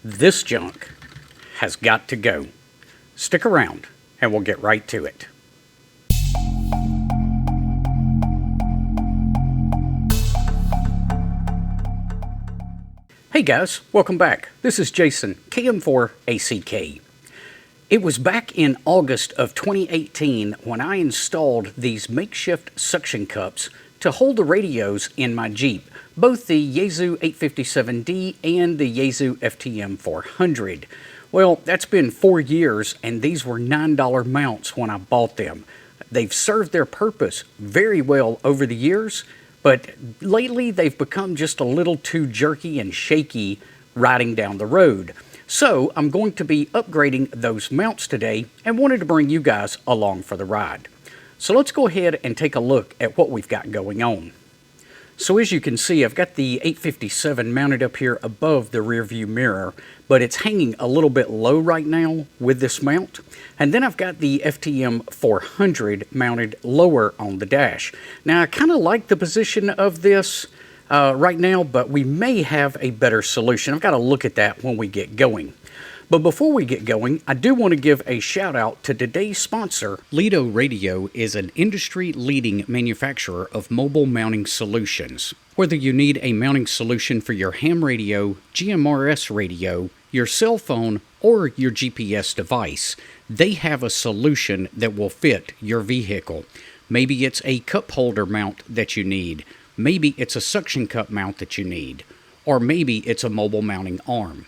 This junk has got to go. Stick around and we'll get right to it. Hey guys, welcome back. This is Jason, KM4ACK. It was back in August of 2018 when I installed these makeshift suction cups to hold the radios in my Jeep, both the Yaesu 857D and the Yaesu FTM400. Well, that's been 4 years, and these were $9 mounts when I bought them. They've served their purpose very well over the years, but lately they've become just a little too jerky and shaky riding down the road. So I'm going to be upgrading those mounts today and wanted to bring you guys along for the ride. So let's go ahead and take a look at what we've got going on. So as you can see, I've got the 857 mounted up here above the rear view mirror, but it's hanging a little bit low right now with this mount. And then I've got the FTM 400 mounted lower on the dash. Now I kind of like the position of this right now, but we may have a better solution. I've got to look at that when we get going. But before we get going, I do want to give a shout out to today's sponsor. Lido Radio is an industry-leading manufacturer of mobile mounting solutions. Whether you need a mounting solution for your ham radio, GMRS radio, your cell phone, or your GPS device, they have a solution that will fit your vehicle. Maybe it's a cup holder mount that you need. Maybe it's a suction cup mount that you need, or maybe it's a mobile mounting arm.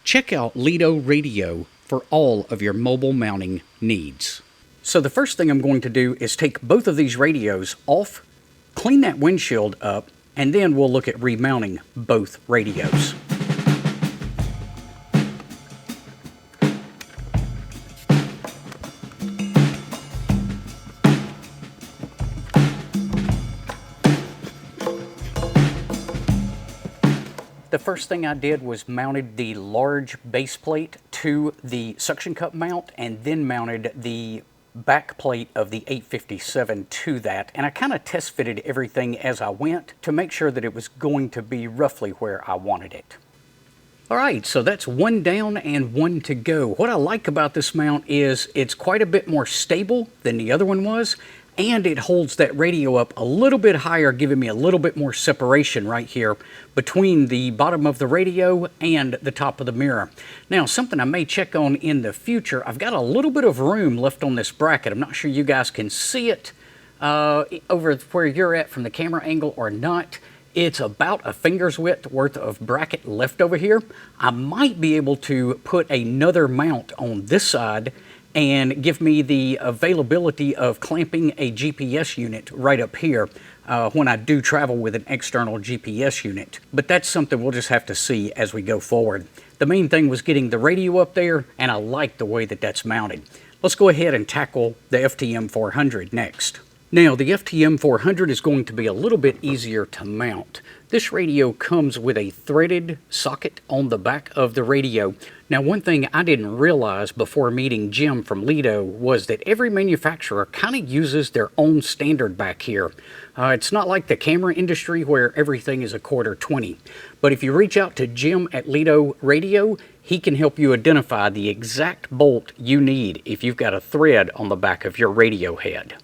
Check out Lido Radio for all of your mobile mounting needs. So the first thing I'm going to do is take both of these radios off, clean that windshield up, and then we'll look at remounting both radios. The first thing I did was mounted the large base plate to the suction cup mount and then mounted the back plate of the 857 to that. And I kind of test fitted everything as I went to make sure that it was going to be roughly where I wanted it. All right, so that's one down and one to go. What I like about this mount is it's quite a bit more stable than the other one was, and it holds that radio up a little bit higher, giving me a little bit more separation right here between the bottom of the radio and the top of the mirror. Now, something I may check on in the future, I've got a little bit of room left on this bracket. I'm not sure you guys can see it over where you're at from the camera angle or not. It's about a finger's width worth of bracket left over here. I might be able to put another mount on this side and give me the availability of clamping a GPS unit right up here when I do travel with an external GPS unit. But that's something we'll just have to see as we go forward. The main thing was getting the radio up there, and I like the way that that's mounted. Let's go ahead and tackle the FTM 400 next. Now, the FTM 400 is going to be a little bit easier to mount. This radio comes with a threaded socket on the back of the radio. Now, one thing I didn't realize before meeting Jim from Lido was that every manufacturer kind of uses their own standard back here. It's not like the camera industry where everything is a 1/4-20. But if you reach out to Jim at Lido Radio, he can help you identify the exact bolt you need if you've got a thread on the back of your radio head.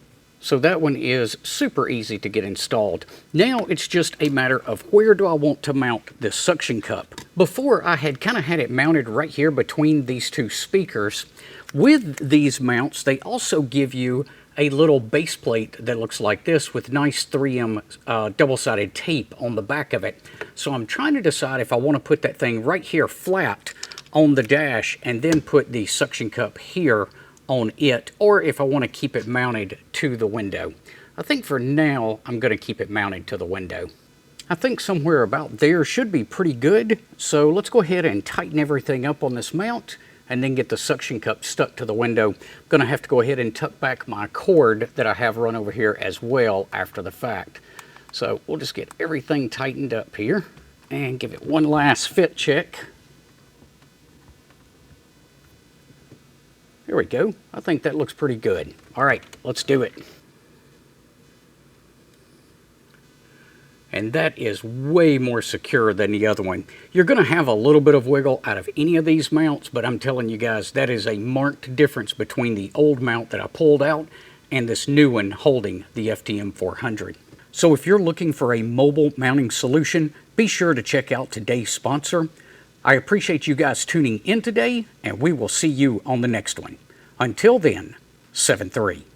So that one is super easy to get installed. Now it's just a matter of where do I want to mount this suction cup. Before I had kind of had it mounted right here between these two speakers. With these mounts, they also give you a little base plate that looks like this with nice 3M double-sided tape on the back of it. So I'm trying to decide if I want to put that thing right here flat on the dash and then put the suction cup here on it, or if I want to keep it mounted to the window. I think for now I'm going to keep it mounted to the window. I think somewhere about there should be pretty good, so let's go ahead and tighten everything up on this mount and then get the suction cup stuck to the window. I'm going to have to go ahead and tuck back my cord that I have run over here as well after the fact. So we'll just get everything tightened up here and give it one last fit check. There we go. I think that looks pretty good. All right, let's do it. and that is way more secure than the other one. You're going to have a little bit of wiggle out of any of these mounts, but I'm telling you guys, that is a marked difference between the old mount that I pulled out and this new one holding the FTM400. So if you're looking for a mobile mounting solution, be sure to check out today's sponsor. I appreciate you guys tuning in today, and we will see you on the next one. Until then, 7-3.